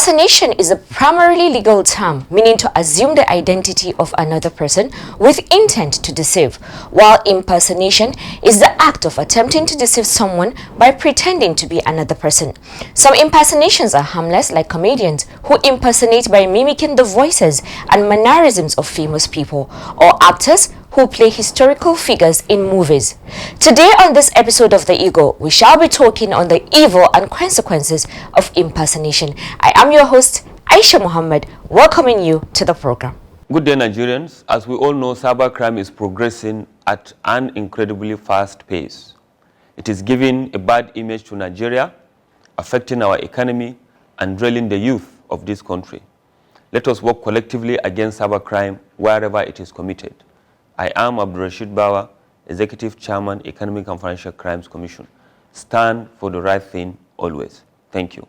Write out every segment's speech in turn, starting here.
Impersonation is a primarily legal term meaning to assume the identity of another person with intent to deceive, while impersonation is the act of attempting to deceive someone by pretending to be another person. Some impersonations are harmless, like comedians who impersonate by mimicking the voices and mannerisms of famous people, or actors who play historical figures in movies. Today on this episode of The Eagle, we shall be talking on the evil and consequences of impersonation. I am your host, Aisha Muhammad, welcoming you to the program. Good day, Nigerians. As we all know, cybercrime is progressing at an incredibly fast pace. It is giving a bad image to Nigeria, affecting our economy and draining the youth of this country. Let us work collectively against cybercrime wherever it is committed. I am Abdurrashid Bawa, Executive Chairman, Economic and Financial Crimes Commission. Stand for the right thing always. Thank you.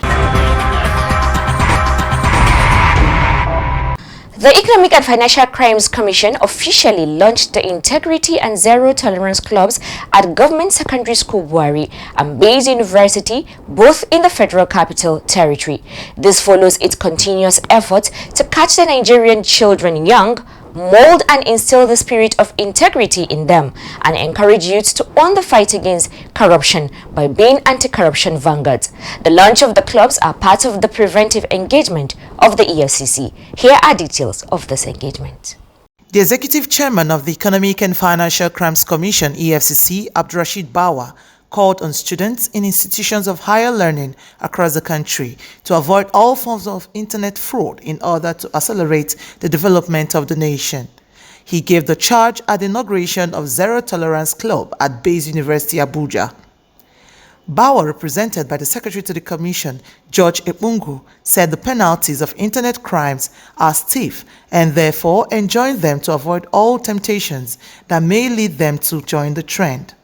The Economic and Financial Crimes Commission officially launched the Integrity and Zero Tolerance Clubs at Government Secondary School Buhari and Bayes University, both in the Federal Capital Territory. This follows its continuous efforts to catch the Nigerian children young, mold and instill the spirit of integrity in them, and encourage youths to own the fight against corruption by being anti-corruption vanguards. The launch of the clubs are part of the preventive engagement of the EFCC. Here are details of this engagement. The Executive Chairman of the Economic and Financial Crimes Commission, EFCC, Abdurrashid Bawa, called on students in institutions of higher learning across the country to avoid all forms of internet fraud in order to accelerate the development of the nation. He gave the charge at the inauguration of Zero Tolerance Club at Bayes University, Abuja. Bawa, represented by the Secretary to the Commission, George Epungu, said the penalties of internet crimes are stiff and therefore enjoined them to avoid all temptations that may lead them to join the trend.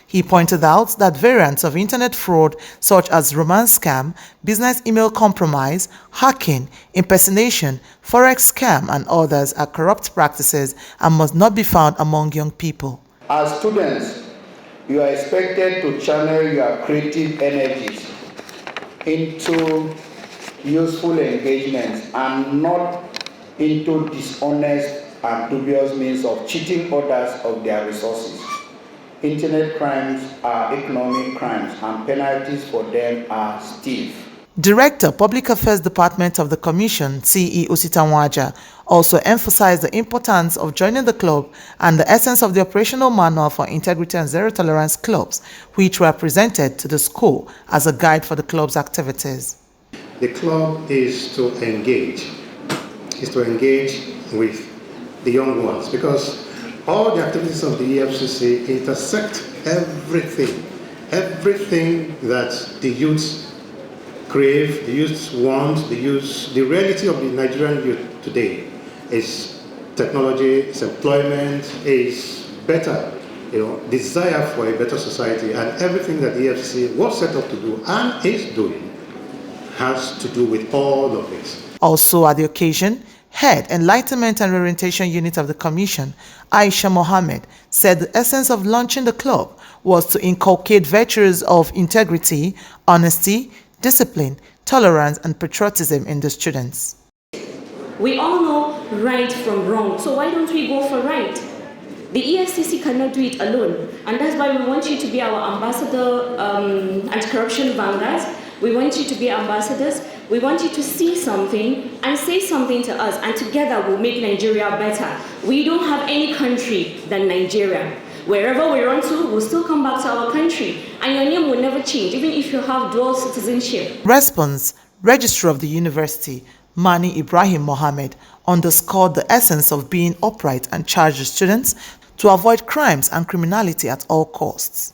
He pointed out that variants of internet fraud such as romance scam, business email compromise, hacking, impersonation, forex scam and others are corrupt practices and must not be found among young people. As students, you are expected to channel your creative energies into useful engagements and not into dishonest and dubious means of cheating others of their resources. Internet crimes are economic crimes and penalties for them are stiff. Director, Public Affairs Department of the Commission, CE Ositanwaja, also emphasized the importance of joining the club and the essence of the operational manual for Integrity and Zero Tolerance clubs, which were presented to the school as a guide for the club's activities. The club is to engage with the young ones because all the activities of the EFCC intersect everything that the youths crave, the youths want, the reality of the Nigerian youth today is technology, is employment, is better, desire for a better society, and everything that the EFCC was set up to do and is doing has to do with all of this. Also at the occasion, Head Enlightenment and Reorientation Unit of the Commission, Aisha Mohammed, said the essence of launching the club was to inculcate virtues of integrity, honesty, discipline, tolerance, and patriotism in the students. We all know right from wrong, so why don't we go for right? The EFCC cannot do it alone, and that's why we want you to be our ambassador, anti-corruption vanguards. We want you to be ambassadors. We want you to see something and say something to us, and together we'll make Nigeria better. We don't have any country than Nigeria. Wherever we run to, we'll still come back to our country, and your name will never change, even if you have dual citizenship. Response, Registrar of the University, Mani Ibrahim Mohammed, underscored the essence of being upright and charged the students to avoid crimes and criminality at all costs.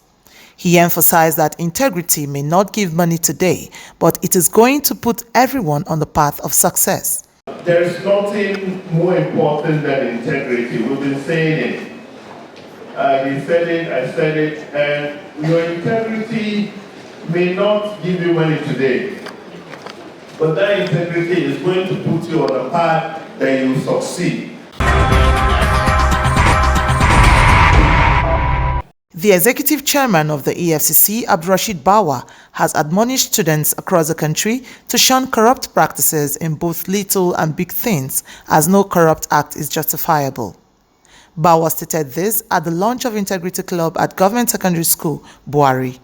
He emphasized that integrity may not give money today, but it is going to put everyone on the path of success. there is nothing more important than integrity. We've been saying it. He said it, I said it, and your integrity may not give you money today, but that integrity is going to put you on a path that you will succeed. The executive chairman of the EFCC, Abdurrashid Bawa, has admonished students across the country to shun corrupt practices in both little and big things, as no corrupt act is justifiable. Bawa stated this at the launch of Integrity Club at Government Secondary School, Buhari.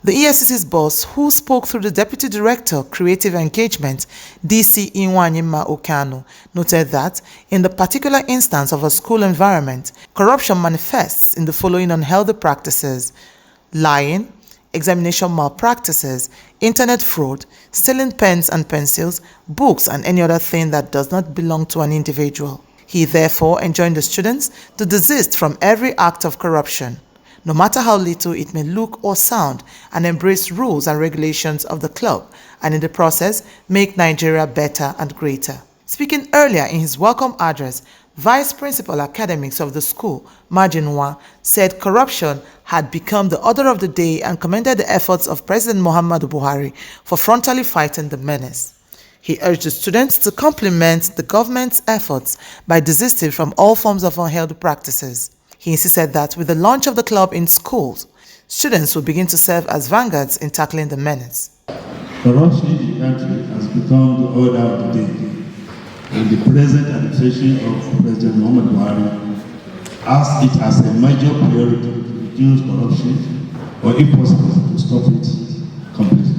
The EFCC's boss, who spoke through the Deputy Director, Creative Engagement, DC Inwanyima Okano, noted that in the particular instance of a school environment, corruption manifests in the following unhealthy practices: lying, examination malpractices, internet fraud, stealing pens and pencils, books, and any other thing that does not belong to an individual. He therefore enjoined the students to desist from every act of corruption, no matter how little it may look or sound, and embrace rules and regulations of the club, and in the process, make Nigeria better and greater. Speaking earlier in his welcome address, Vice Principal Academics of the school, Majinwa, said corruption had become the order of the day and commended the efforts of President Muhammadu Buhari for frontally fighting the menace. He urged the students to complement the government's efforts by desisting from all forms of unhealthy practices. He insisted that with the launch of the club in schools, students will begin to serve as vanguards in tackling the menace. Corruption in the country has become the order of the day, and the present administration of President Muhammadu Buhari has it as a major priority to reduce corruption, or if possible, to stop it completely.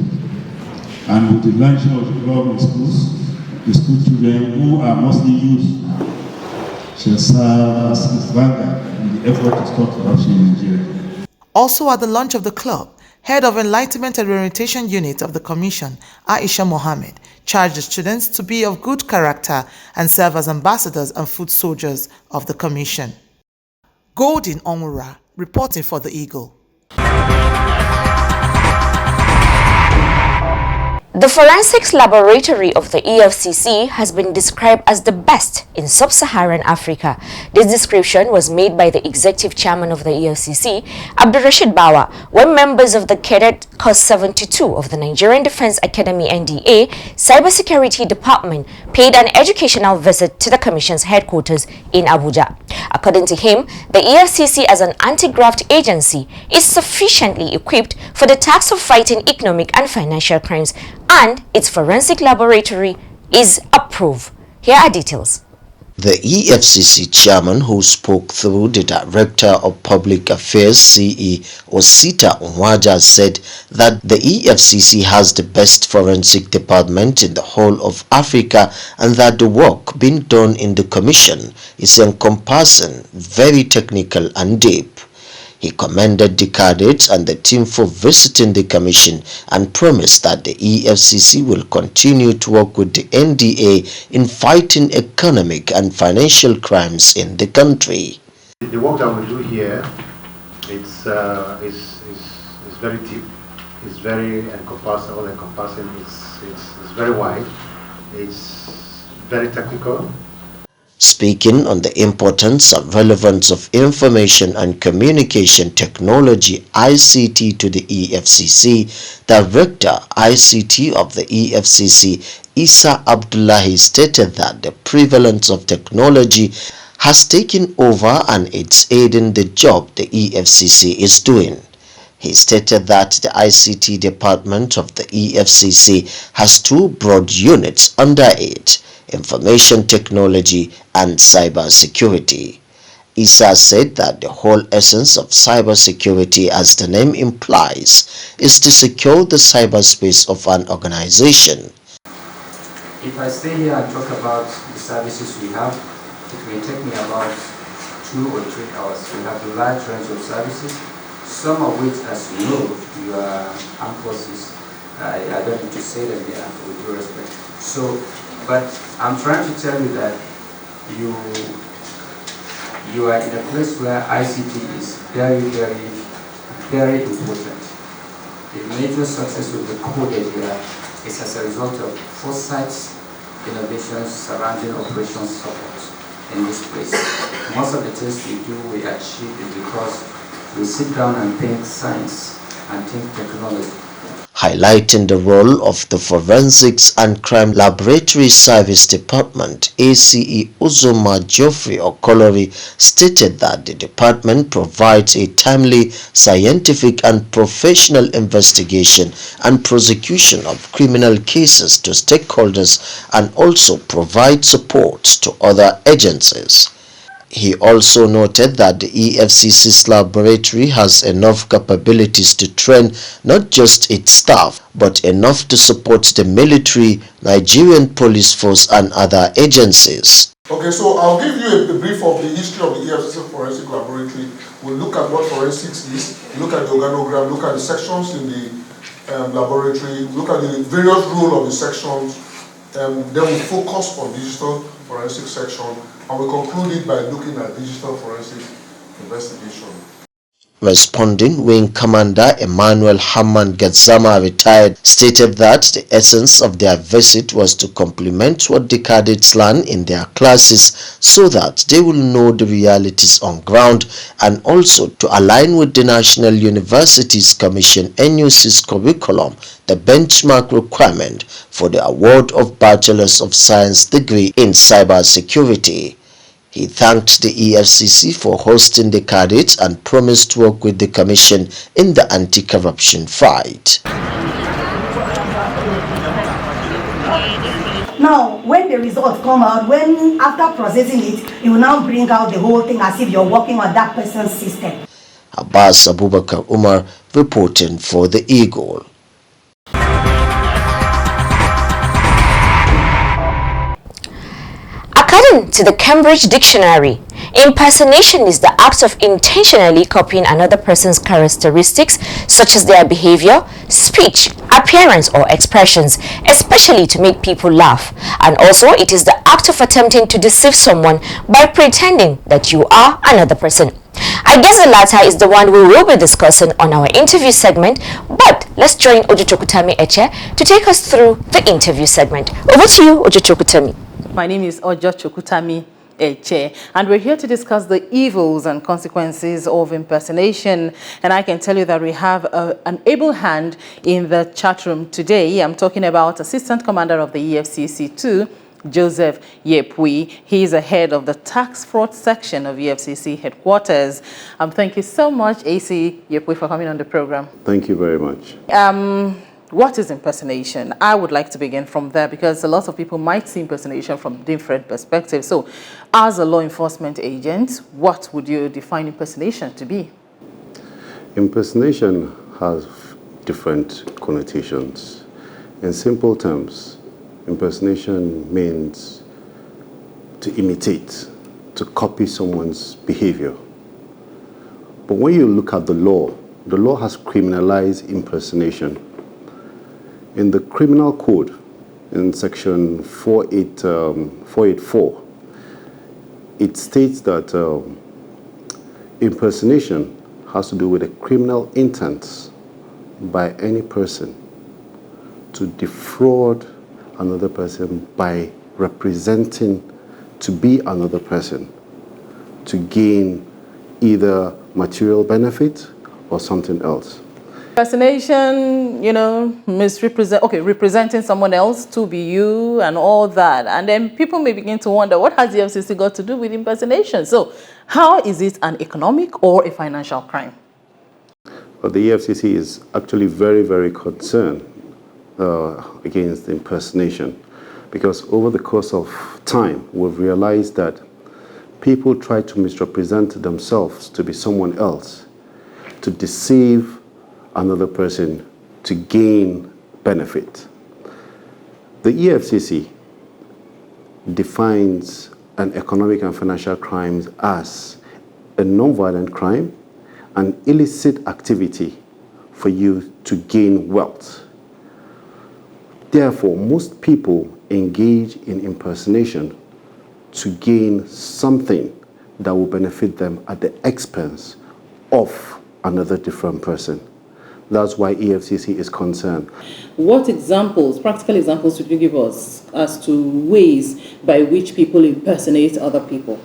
And with the launching of the club in schools, the school children, who are mostly youth, shall serve as vanguard in the effort to stop corruption in Nigeria. Also at the launch of the club, Head of Enlightenment and Orientation Unit of the Commission, Aisha Mohammed, charged the students to be of good character and serve as ambassadors and foot soldiers of the Commission. Golden Onwura, reporting for the Eagle. The Forensics Laboratory of the EFCC has been described as the best in sub-Saharan Africa. This description was made by the Executive Chairman of the EFCC, Abdurrashid Bawa, when members of the Cadet Course 72 of the Nigerian Defense Academy NDA Cybersecurity Department paid an educational visit to the Commission's headquarters in Abuja. According to him, the EFCC as an anti-graft agency is sufficiently equipped for the task of fighting economic and financial crimes, and its forensic laboratory is approved. Here are details. The EFCC chairman, who spoke through the Director of Public Affairs CE Osita Onwaja, said that the EFCC has the best forensic department in the whole of Africa and that the work being done in the commission is encompassing, very technical and deep. He commended the cadets and the team for visiting the commission and promised that the EFCC will continue to work with the NDA in fighting economic and financial crimes in the country. The work that we do here is very deep, it's very encompassing, all-encompassing, it's very wide, it's very technical. Speaking on the importance and relevance of information and communication technology ICT to the EFCC, Director ICT of the EFCC Isa Abdullahi stated that the prevalence of technology has taken over and it's aiding the job the EFCC is doing. He stated that the ICT department of the EFCC has two broad units under it: information technology and cybersecurity. Issa said that the whole essence of cybersecurity, as the name implies, is to secure the cyberspace of an organization. If I stay here and talk about the services we have, it may take me about 2 or 3 hours. We have a large range of services, some of which, as you know, your armed forces, I don't need to say them here with due respect. So, but I'm trying to tell you that you are in a place where ICT is very, very, very important. The major success of the code here is as a result of foresight innovations surrounding operations support in this place. Most of the things we do, we achieve it because we sit down and think science and think technology. Highlighting the role of the Forensics and Crime Laboratory Service Department, ACE Uzoma Geoffrey Okolori stated that the department provides a timely, scientific and professional investigation and prosecution of criminal cases to stakeholders and also provides support to other agencies. He also noted that the EFCC's laboratory has enough capabilities to train not just its staff, but enough to support the military, Nigerian police force and other agencies. Okay, so I'll give you a brief of the history of the EFCC Forensic Laboratory. We'll look at what forensics is, look at the organogram, look at the sections in the laboratory, look at the various roles of the sections, then we'll focus on digital forensic section, and we conclude it by looking at digital forensic investigation. Responding, Wing Commander Emmanuel Haman Gazama, retired, stated that the essence of their visit was to complement what the cadets learn in their classes so that they will know the realities on ground, and also to align with the National Universities Commission NUC's curriculum, the benchmark requirement for the award of Bachelor's of Science degree in cybersecurity. He thanked the EFCC for hosting the cadets and promised to work with the Commission in the anti-corruption fight. Now, when the results come out, when after processing it, you will now bring out the whole thing as if you're working on that person's system. Abbas Abubakar Umar reporting for the Eagle. According to the Cambridge Dictionary, impersonation is the act of intentionally copying another person's characteristics such as their behavior, speech, appearance or expressions, especially to make people laugh. And also it is the act of attempting to deceive someone by pretending that you are another person. I guess the latter is the one we will be discussing on our interview segment, but let's join Ojochokutami Eche to take us through the interview segment. Over to you, Ojochokutami. My name is Ojochokutami Eche, and we're here to discuss the evils and consequences of impersonation. And I can tell you that we have an able hand in the chat room today. I'm talking about Assistant Commander of the EFCC 2, Joseph Yepui. He is the head of the tax fraud section of EFCC headquarters. Thank you so much, AC Yepui, for coming on the program. Thank you very much. What is impersonation? I would like to begin from there because a lot of people might see impersonation from different perspectives. So, as a law enforcement agent, what would you define impersonation to be? Impersonation has different connotations. In simple terms, impersonation means to imitate, to copy someone's behavior. But when you look at the law has criminalized impersonation. In the criminal code, in section 484, it states that impersonation has to do with a criminal intent by any person to defraud another person by representing to be another person to gain either material benefit or something else. Impersonation, representing someone else to be you and all that. And then people may begin to wonder, what has the FCC got to do with impersonation? So how is it an economic or a financial crime? Well, the EFCC is actually very, very concerned against impersonation because over the course of time, we've realized that people try to misrepresent themselves to be someone else, to deceive another person to gain benefit. The EFCC defines an economic and financial crimes as a non-violent crime, an illicit activity for you to gain wealth. Therefore, most people engage in impersonation to gain something that will benefit them at the expense of another different person. That's why EFCC is concerned. What examples, practical examples, would you give us as to ways by which people impersonate other people?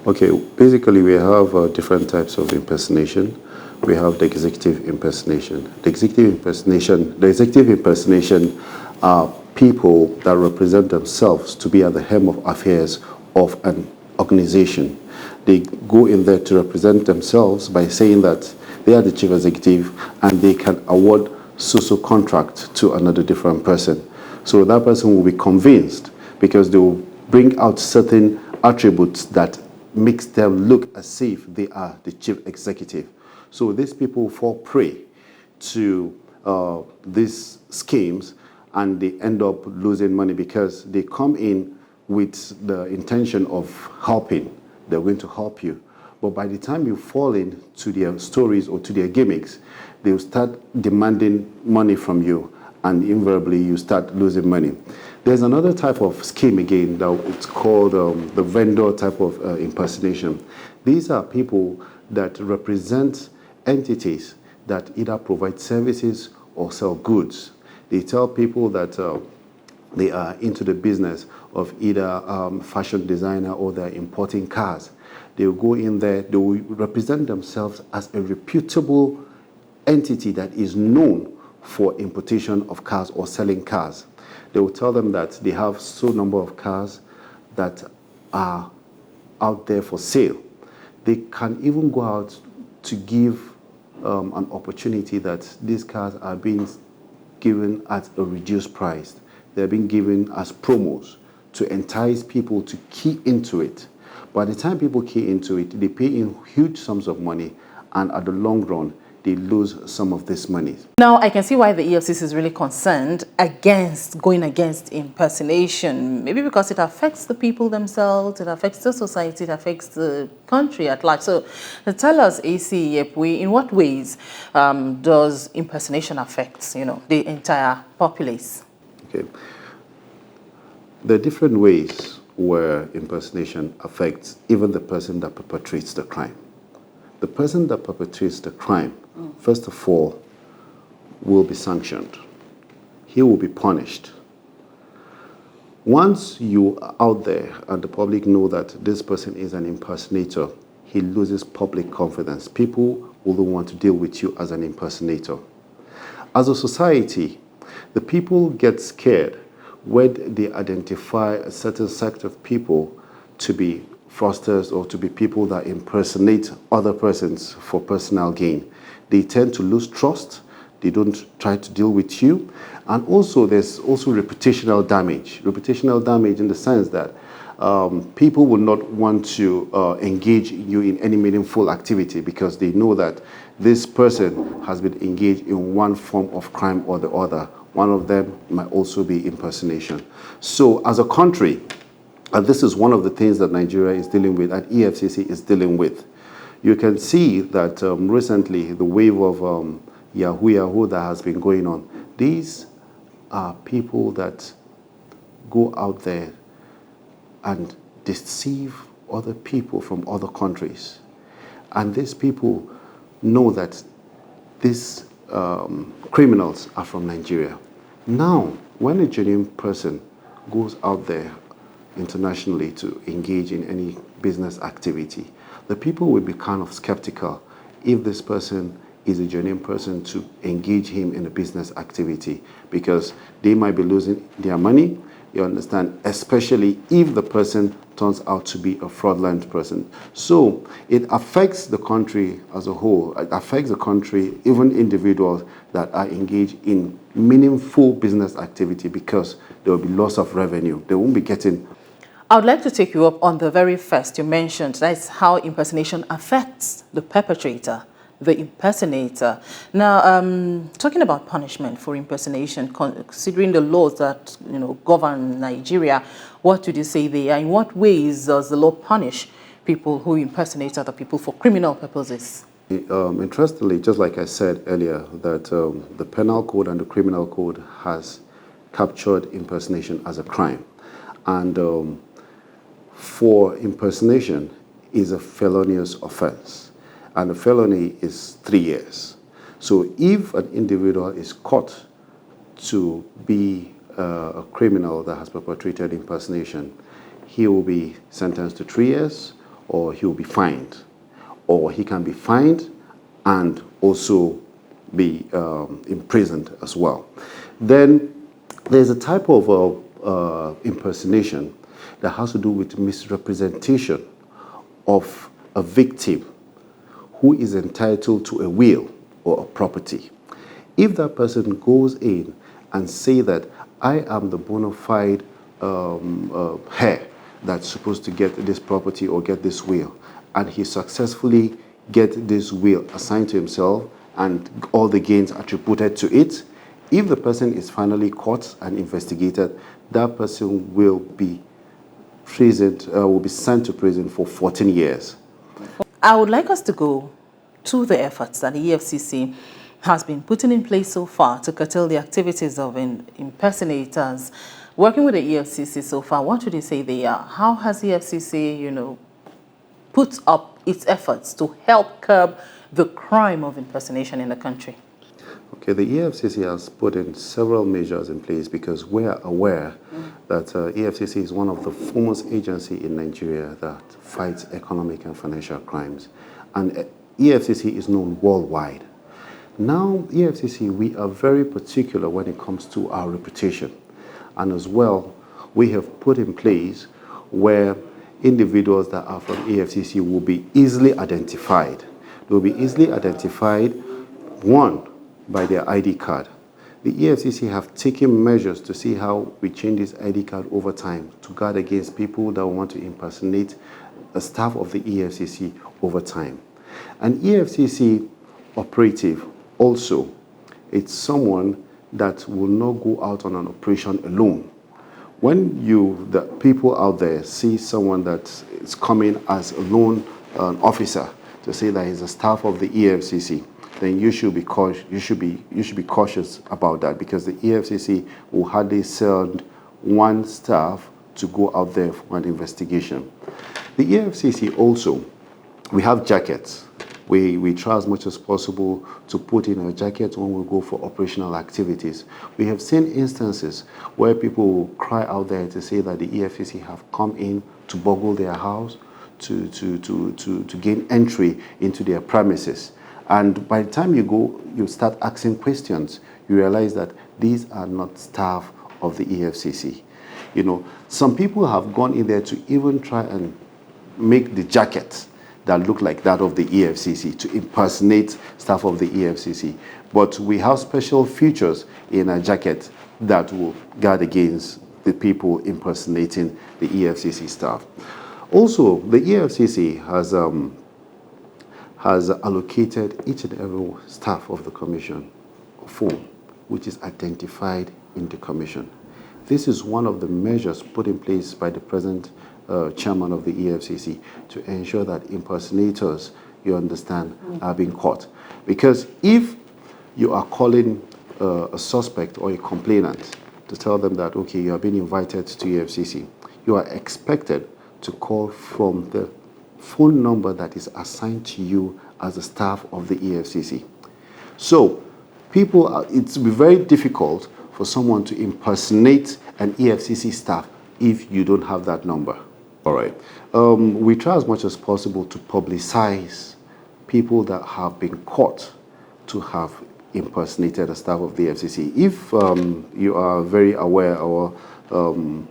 Okay, basically we have different types of impersonation. We have the executive impersonation. The executive impersonation are people that represent themselves to be at the helm of affairs of an organization. They go in there to represent themselves by saying that they are the chief executive and they can award so contract to another different person. So that person will be convinced because they will bring out certain attributes that makes them look as if they are the chief executive. So these people fall prey to these schemes and they end up losing money because they come in with the intention of helping. They're going to help you. But by the time you fall into their stories or to their gimmicks, they'll start demanding money from you and invariably you start losing money. There's another type of scheme again that it's called the vendor type of impersonation. These are people that represent entities that either provide services or sell goods. They tell people that they are into the business of either fashion designer or they're importing cars. They will go in there, they will represent themselves as a reputable entity that is known for importation of cars or selling cars. They will tell them that they have so number of cars that are out there for sale. They can even go out to give an opportunity that these cars are being given at a reduced price. They're being given as promos to entice people to key into it. By the time people key into it, they pay in huge sums of money, and at the long run, they lose some of this money. Now, I can see why the EFCC is really concerned going against impersonation. Maybe because it affects the people themselves, it affects the society, it affects the country at large. So tell us, AC, in what ways does impersonation affect, the entire populace? Okay. There are different ways where impersonation affects even the person that perpetrates the crime. The person that perpetrates the crime, first of all, will be sanctioned. He will be punished. Once you are out there and the public know that this person is an impersonator, he loses public confidence. People will not want to deal with you as an impersonator. As a society, the people get scared when they identify a certain sect of people to be fraudsters or to be people that impersonate other persons for personal gain. They tend to lose trust. They don't try to deal with you. And also there's also reputational damage. Reputational damage in the sense that people will not want to engage you in any meaningful activity because they know that this person has been engaged in one form of crime or the other. One of them might also be impersonation. So as a country, and this is one of the things that Nigeria is dealing with and EFCC is dealing with. You can see that recently the wave of Yahoo that has been going on, these are people that go out there and deceive other people from other countries. And these people know that these criminals are from Nigeria. Now, when a genuine person goes out there internationally to engage in any business activity, the people will be kind of skeptical if this person is a genuine person to engage him in a business activity because they might be losing their money, you understand, especially if the person turns out to be a fraudulent person. So it affects the country as a whole. It affects the country, even individuals that are engaged in meaningful business activity because there will be loss of revenue. They won't be getting. I would like to take you up on the very first you mentioned. That's how impersonation affects the perpetrator, the impersonator. Now, talking about punishment for impersonation, considering the laws that govern Nigeria, what would you say there? In what ways does the law punish people who impersonate other people for criminal purposes? Interestingly, just like I said earlier, that the penal code and the criminal code has captured impersonation as a crime. And for impersonation is a felonious offense. And a felony is 3 years. So if an individual is caught to be a criminal that has perpetrated impersonation, he will be sentenced to 3 years, or he will be fined, or he can be fined and also be imprisoned as well. Then there's a type of impersonation that has to do with misrepresentation of a victim who is entitled to a will or a property. If that person goes in and say that I am the bona fide heir that's supposed to get this property or get this will, and he successfully get this will assigned to himself and all the gains attributed to it, if the person is finally caught and investigated, that person will be sent to prison for 14 years. I would like us to go to the efforts that the EFCC has been putting in place so far to curtail the activities of impersonators. Working with the EFCC so far, what would you say they are? How has the EFCC, put up its efforts to help curb the crime of impersonation in the country? Okay, the EFCC has put in several measures in place because we are aware that EFCC is one of the foremost agencies in Nigeria that fights economic and financial crimes. And EFCC is known worldwide. Now, EFCC, we are very particular when it comes to our reputation. And as well, we have put in place where individuals that are from EFCC will be easily identified. They will be easily identified, one, by their ID card. The EFCC have taken measures to see how we change this ID card over time to guard against people that want to impersonate the staff of the EFCC over time. An EFCC operative also, it's someone that will not go out on an operation alone. When the people out there see someone that is coming as a lone officer to say that he's a staff of the EFCC, then you should be cautious about that, because the EFCC will hardly send one staff to go out there for an investigation. The EFCC also, we have jackets. We try as much as possible to put in a jacket when we go for operational activities. We have seen instances where people will cry out there to say that the EFCC have come in to burgle their house, to gain entry into their premises. And by the time you start asking questions, you realize that these are not staff of the EFCC. Some people have gone in there to even try and make the jacket that look like that of the EFCC, to impersonate staff of the EFCC. But we have special features in a jacket that will guard against the people impersonating the EFCC staff. Also, the EFCC has allocated each and every staff of the commission a form which is identified in the commission. This is one of the measures put in place by the present chairman of the EFCC to ensure that impersonators, you understand, are being caught. Because if you are calling a suspect or a complainant to tell them that, okay, you are being invited to EFCC, you are expected to call from the phone number that is assigned to you as a staff of the EFCC. So it will be very difficult for someone to impersonate an EFCC staff if you don't have that number. All right. We try as much as possible to publicize people that have been caught to have impersonated a staff of the EFCC. If you are very aware, or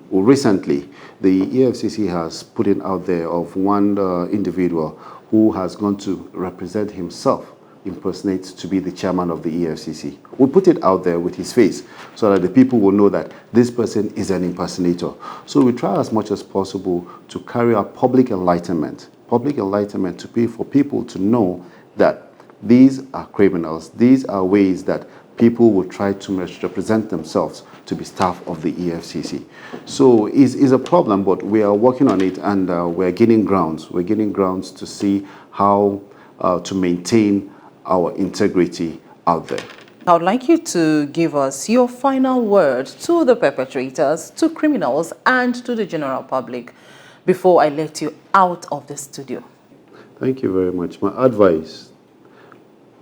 recently, the EFCC has put it out there of one individual who has gone to represent himself, impersonate to be the chairman of the EFCC. We put it out there with his face so that the people will know that this person is an impersonator. So we try as much as possible to carry out public enlightenment for people to know that these are criminals. These are ways that people will try to misrepresent themselves to be staff of the EFCC. So it's a problem, but we are working on it, and we're gaining grounds. We're gaining grounds to see how to maintain our integrity out there. I would like you to give us your final word to the perpetrators, to criminals, and to the general public before I let you out of the studio. Thank you very much. My advice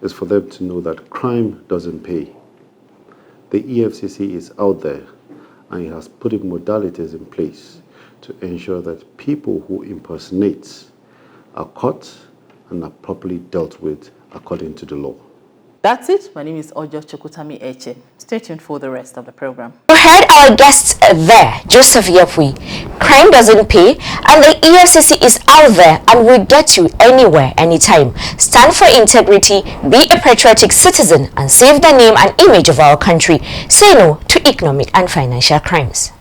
is for them to know that crime doesn't pay. The EFCC is out there and it has put in modalities in place to ensure that people who impersonate are caught and are properly dealt with according to the law. That's it. My name is Ojo Chukutami Eche. Stay tuned for the rest of the program. You heard our guests there, Joseph Yepui. Crime doesn't pay, and the EFCC is out there and will get you anywhere, anytime. Stand for integrity, be a patriotic citizen, and save the name and image of our country. Say no to economic and financial crimes.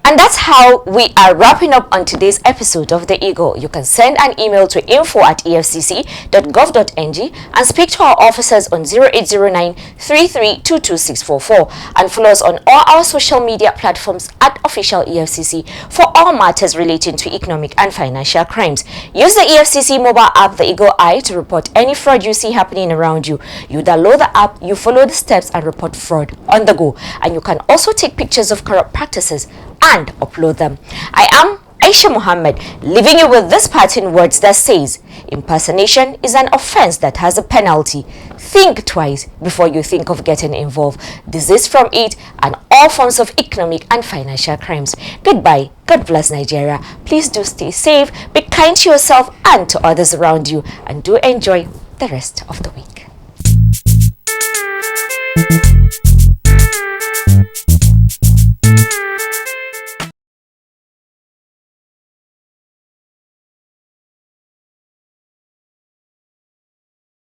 And that's how we are wrapping up on today's episode of The Eagle. You can send an email to info@efcc.gov.ng and speak to our officers on 0809 3322 and follow us on all our social media platforms at official EFCC for all matters relating to economic and financial crimes. Use the EFCC mobile app, The Eagle Eye, to report any fraud you see happening around you. You download the app, you follow the steps and report fraud on the go. And you can also take pictures of corrupt practices and upload them. I am Aisha Muhammad, leaving you with this parting words that says, impersonation is an offense that has a penalty. Think twice before you think of getting involved. Desist from it and all forms of economic and financial crimes. Goodbye. God bless Nigeria. Please do stay safe, be kind to yourself and to others around you, and do enjoy the rest of the week.